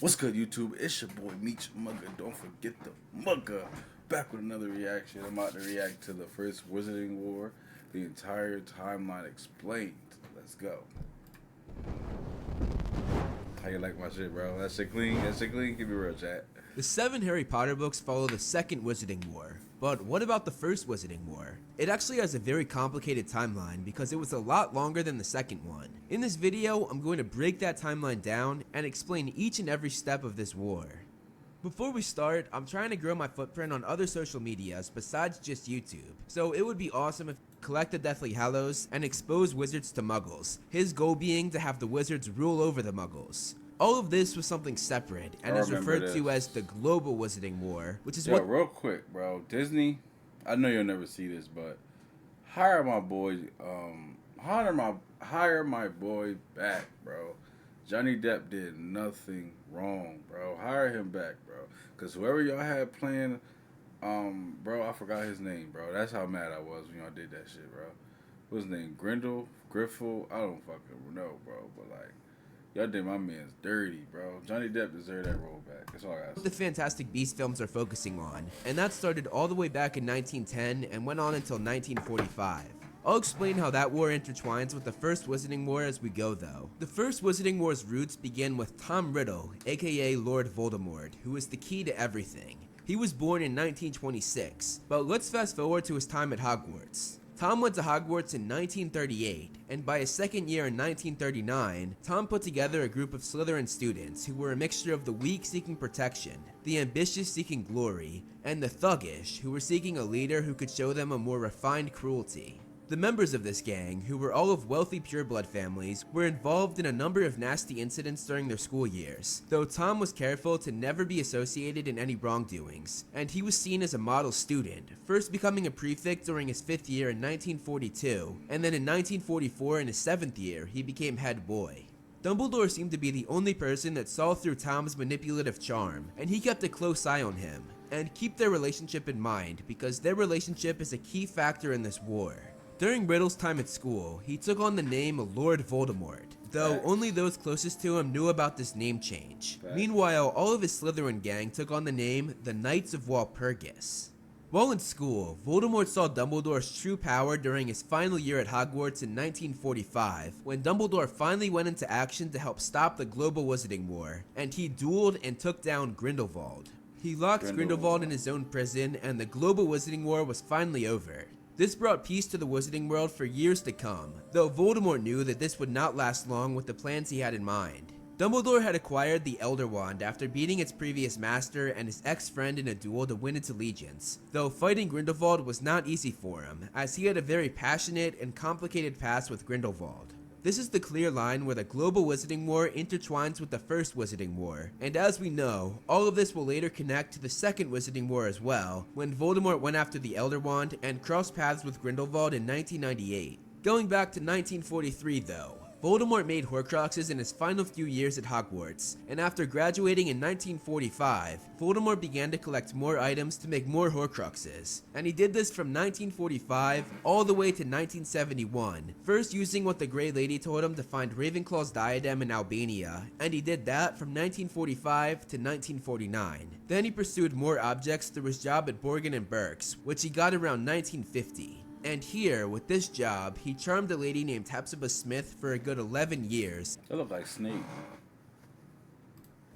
What's good, YouTube? It's your boy Meach Mugga. Don't forget the Mugga. Back with another reaction. I'm about to react to the first Wizarding War, the entire timeline explained. Let's go. How you like my shit, bro? That shit clean? That shit clean? Give me real, chat. The 7 Harry Potter books follow the second Wizarding War, but what about the first Wizarding War? It actually has a very complicated timeline because it was a lot longer than the second one. In this video, I'm going to break that timeline down and explain each and every step of this war. Before we start, I'm trying to grow my footprint on other social medias besides just YouTube, so it would be awesome if collect the Deathly Hallows and expose wizards to muggles, his goal being to have the wizards rule over the muggles. All of this was something separate and is referred to as the Global Wizarding War, which is what— real quick, bro. Disney, I know you'll never see this, but hire my boy, hire my boy back, bro. Johnny Depp did nothing wrong, bro. Hire him back, bro. Cause whoever y'all had playing, bro, I forgot his name, bro. That's how mad I was when y'all did that shit, bro. What's his name? Griffel? I don't fucking know, bro. But like, y'all did my man's dirty, bro. Johnny Depp deserved that role back. That's all I got to say. The Fantastic Beasts films are focusing on, and that started all the way back in 1910 and went on until 1945. I'll explain how that war intertwines with the first Wizarding War as we go though. The first Wizarding War's roots begin with Tom Riddle, aka Lord Voldemort, who is the key to everything. He was born in 1926, but let's fast forward to his time at Hogwarts. Tom went to Hogwarts in 1938, and by his second year in 1939, Tom put together a group of Slytherin students who were a mixture of the weak seeking protection, the ambitious seeking glory, and the thuggish who were seeking a leader who could show them a more refined cruelty. The members of this gang, who were all of wealthy pureblood families, were involved in a number of nasty incidents during their school years, though Tom was careful to never be associated in any wrongdoings, and he was seen as a model student, first becoming a prefect during his 5th year in 1942, and then in 1944 in his 7th year, he became head boy. Dumbledore seemed to be the only person that saw through Tom's manipulative charm, and he kept a close eye on him, and keep their relationship in mind because their relationship is a key factor in this war. During Riddle's time at school, he took on the name Lord Voldemort, though only those closest to him knew about this name change. Meanwhile, all of his Slytherin gang took on the name the Knights of Walpurgis. While in school, Voldemort saw Dumbledore's true power during his final year at Hogwarts in 1945, when Dumbledore finally went into action to help stop the Global Wizarding War, and he dueled and took down Grindelwald. He locked Grindelwald in his own prison, and the Global Wizarding War was finally over. This brought peace to the Wizarding World for years to come, though Voldemort knew that this would not last long with the plans he had in mind. Dumbledore had acquired the Elder Wand after beating its previous master and his ex-friend in a duel to win its allegiance, though fighting Grindelwald was not easy for him, as he had a very passionate and complicated past with Grindelwald. This is the clear line where the Global Wizarding War intertwines with the first Wizarding War, and as we know, all of this will later connect to the second Wizarding War as well, when Voldemort went after the Elder Wand and crossed paths with Grindelwald in 1998. Going back to 1943 though, Voldemort made Horcruxes in his final few years at Hogwarts, and after graduating in 1945, Voldemort began to collect more items to make more Horcruxes, and he did this from 1945 all the way to 1971, first using what the Grey Lady told him to find Ravenclaw's diadem in Albania, and he did that from 1945 to 1949. Then he pursued more objects through his job at Borgin and Burke's, which he got around 1950. And here, with this job, he charmed a lady named Hepzibah Smith for a good 11 years. That look like Snape.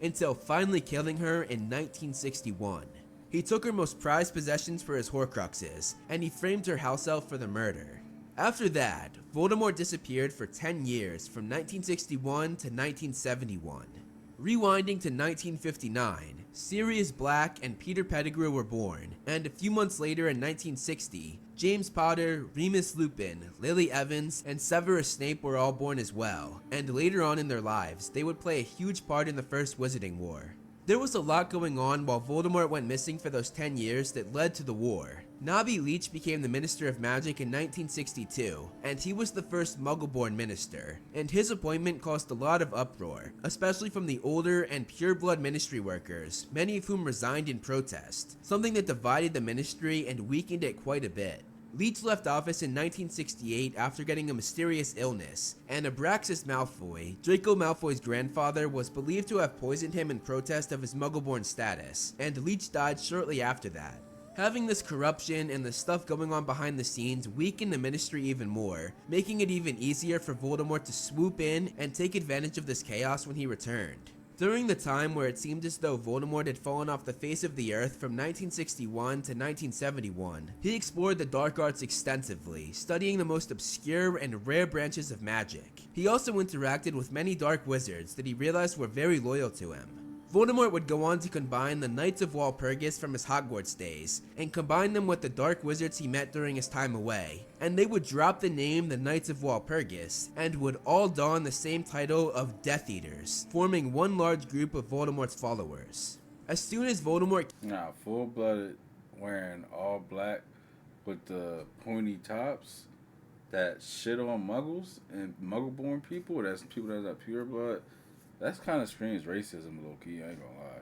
Until finally killing her in 1961. He took her most prized possessions for his Horcruxes, and he framed her house elf for the murder. After that, Voldemort disappeared for 10 years from 1961 to 1971. Rewinding to 1959, Sirius Black and Peter Pettigrew were born, and a few months later in 1960, James Potter, Remus Lupin, Lily Evans, and Severus Snape were all born as well, and later on in their lives, they would play a huge part in the first Wizarding War. There was a lot going on while Voldemort went missing for those 10 years that led to the war. Nobby Leach became the Minister of Magic in 1962, and he was the first Muggle-born minister, and his appointment caused a lot of uproar, especially from the older and pure-blood ministry workers, many of whom resigned in protest, something that divided the ministry and weakened it quite a bit. Leech left office in 1968 after getting a mysterious illness, and Abraxas Malfoy, Draco Malfoy's grandfather, was believed to have poisoned him in protest of his Muggle-born status, and Leech died shortly after that. Having this corruption and the stuff going on behind the scenes weakened the Ministry even more, making it even easier for Voldemort to swoop in and take advantage of this chaos when he returned. During the time where it seemed as though Voldemort had fallen off the face of the earth from 1961 to 1971, he explored the dark arts extensively, studying the most obscure and rare branches of magic. He also interacted with many dark wizards that he realized were very loyal to him. Voldemort would go on to combine the Knights of Walpurgis from his Hogwarts days, and combine them with the dark wizards he met during his time away, and they would drop the name the Knights of Walpurgis, and would all don the same title of Death Eaters, forming one large group of Voldemort's followers. As soon as Voldemort... Nah, full-blooded, wearing all black with the pointy tops, that shit on Muggles and Muggle-born people, that's people that are pure blood. That's kind of screams racism, low-key, I ain't gonna lie,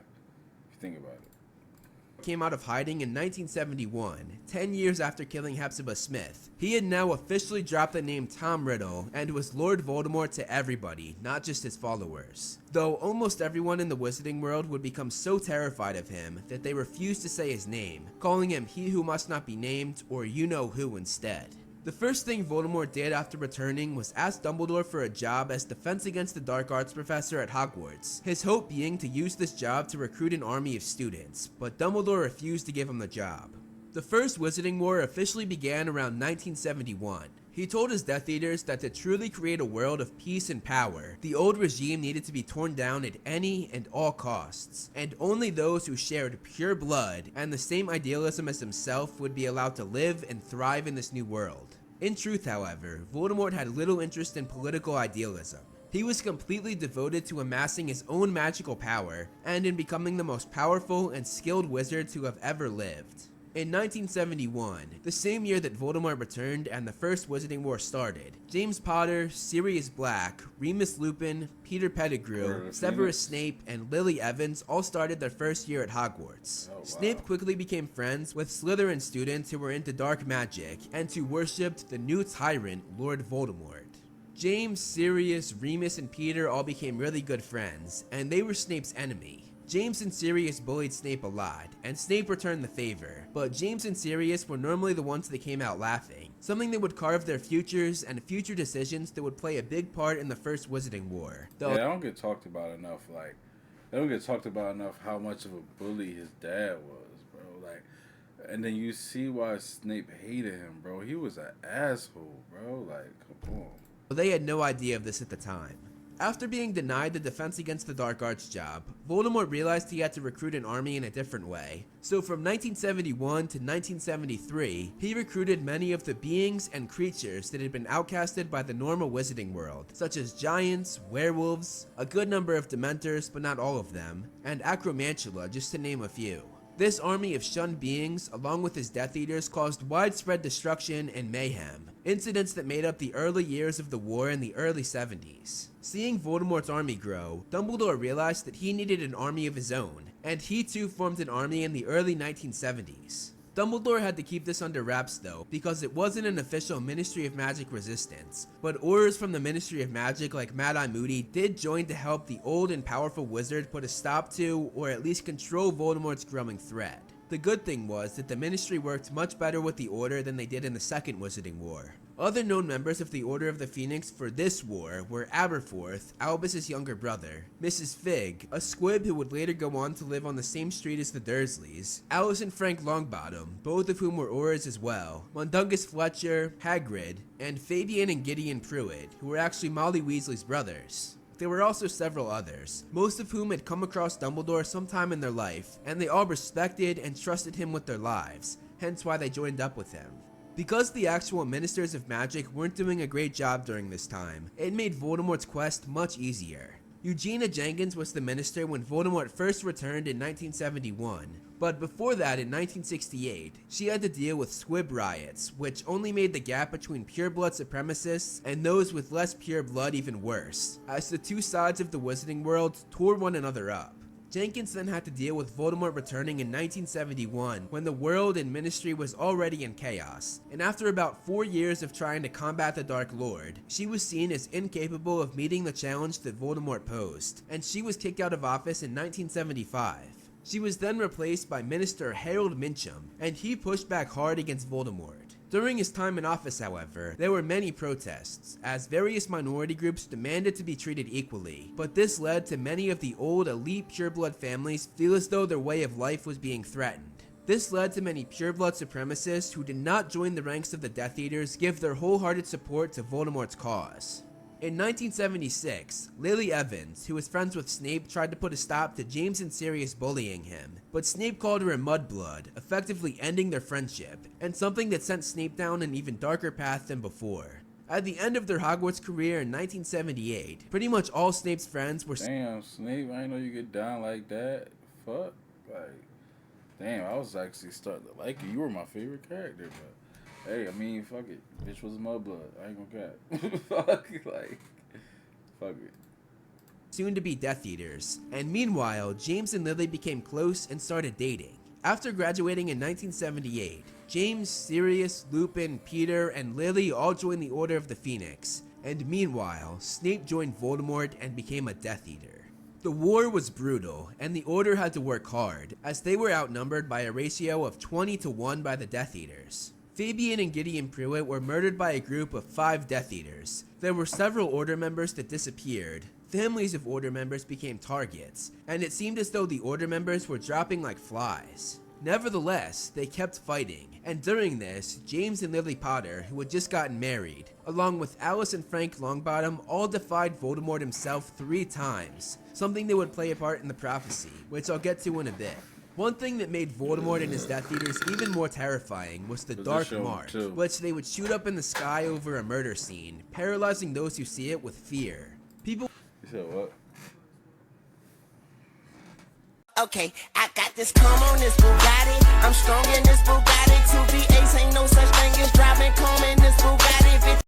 if you think about it. Came out of hiding in 1971, 10 years after killing Hepzibah Smith. He had now officially dropped the name Tom Riddle and was Lord Voldemort to everybody, not just his followers. Though almost everyone in the wizarding world would become so terrified of him that they refused to say his name, calling him He Who Must Not Be Named or You-Know-Who instead. The first thing Voldemort did after returning was ask Dumbledore for a job as Defense Against the Dark Arts professor at Hogwarts, his hope being to use this job to recruit an army of students, but Dumbledore refused to give him the job. The First Wizarding War officially began around 1971. He told his Death Eaters that to truly create a world of peace and power, the old regime needed to be torn down at any and all costs, and only those who shared pure blood and the same idealism as himself would be allowed to live and thrive in this new world. In truth, however, Voldemort had little interest in political idealism. He was completely devoted to amassing his own magical power and in becoming the most powerful and skilled wizard to have ever lived. In 1971, the same year that Voldemort returned and the First Wizarding War started, James Potter, Sirius Black, Remus Lupin, Peter Pettigrew, Severus Snape, and Lily Evans all started their first year at Hogwarts. Oh, wow. Snape quickly became friends with Slytherin students who were into dark magic and who worshipped the new tyrant, Lord Voldemort. James, Sirius, Remus, and Peter all became really good friends, and they were Snape's enemy. James and Sirius bullied Snape a lot, and Snape returned the favor, but James and Sirius were normally the ones that came out laughing, something that would carve their futures and future decisions that would play a big part in the First Wizarding War. Yeah, I don't get talked about enough, they don't get talked about enough how much of a bully his dad was, bro, and then you see why Snape hated him, bro. He was an asshole, bro, come on. They had no idea of this at the time. After being denied the Defense Against the Dark Arts job, Voldemort realized he had to recruit an army in a different way. So from 1971 to 1973, he recruited many of the beings and creatures that had been outcasted by the normal wizarding world, such as giants, werewolves, a good number of Dementors but not all of them, and Acromantula, just to name a few. This army of shunned beings, along with his Death Eaters, caused widespread destruction and mayhem, incidents that made up the early years of the war in the early 70s. Seeing Voldemort's army grow, Dumbledore realized that he needed an army of his own, and he too formed an army in the early 1970s. Dumbledore had to keep this under wraps though, because it wasn't an official Ministry of Magic resistance, but Aurors from the Ministry of Magic like Mad-Eye Moody did join to help the old and powerful wizard put a stop to, or at least control Voldemort's growing threat. The good thing was that the Ministry worked much better with the Order than they did in the Second Wizarding War. Other known members of the Order of the Phoenix for this war were Aberforth, Albus's younger brother, Mrs. Fig, a squib who would later go on to live on the same street as the Dursleys, Alice and Frank Longbottom, both of whom were Aurors as well, Mundungus Fletcher, Hagrid, and Fabian and Gideon Pruitt, who were actually Molly Weasley's brothers. There were also several others, most of whom had come across Dumbledore sometime in their life, and they all respected and trusted him with their lives, hence why they joined up with him. Because the actual Ministers of Magic weren't doing a great job during this time, it made Voldemort's quest much easier. Eugenia Jenkins was the minister when Voldemort first returned in 1971, but before that in 1968, she had to deal with squib riots, which only made the gap between pureblood supremacists and those with less pure blood even worse, as the two sides of the wizarding world tore one another up. Jenkins then had to deal with Voldemort returning in 1971 when the world and ministry was already in chaos, and after about 4 years of trying to combat the Dark Lord, she was seen as incapable of meeting the challenge that Voldemort posed, and she was kicked out of office in 1975. She was then replaced by Minister Harold Mincham, and he pushed back hard against Voldemort. During his time in office, however, there were many protests, as various minority groups demanded to be treated equally, but this led to many of the old elite pureblood families feel as though their way of life was being threatened. This led to many pureblood supremacists who did not join the ranks of the Death Eaters give their wholehearted support to Voldemort's cause. In 1976, Lily Evans, who was friends with Snape, tried to put a stop to James and Sirius bullying him, but Snape called her a mudblood, effectively ending their friendship, and something that sent Snape down an even darker path than before. At the end of their Hogwarts career in 1978, pretty much all Snape's friends were— Damn, Snape, I didn't know you get down like that. Fuck. Like, damn, I was actually starting to like you. You were my favorite character, but hey, I mean, fuck it. Bitch was mudblood. I ain't gonna cap. Fuck it. soon to be Death Eaters, and meanwhile, James and Lily became close and started dating. After graduating in 1978, James, Sirius, Lupin, Peter, and Lily all joined the Order of the Phoenix, and meanwhile, Snape joined Voldemort and became a Death Eater. The war was brutal, and the Order had to work hard, as they were outnumbered by a ratio of 20-1 by the Death Eaters. Fabian and Gideon Pruitt were murdered by a group of 5 Death Eaters. There were several Order members that disappeared. Families of Order members became targets, and it seemed as though the Order members were dropping like flies. Nevertheless, they kept fighting, and during this, James and Lily Potter, who had just gotten married, along with Alice and Frank Longbottom, all defied Voldemort himself 3 times, something that would play a part in the prophecy, which I'll get to in a bit. One thing that made Voldemort and his Death Eaters even more terrifying was the Dark Mark, which they would shoot up in the sky over a murder scene, paralyzing those who see it with fear. People— You said what? Okay, I got this comb on this Bugatti.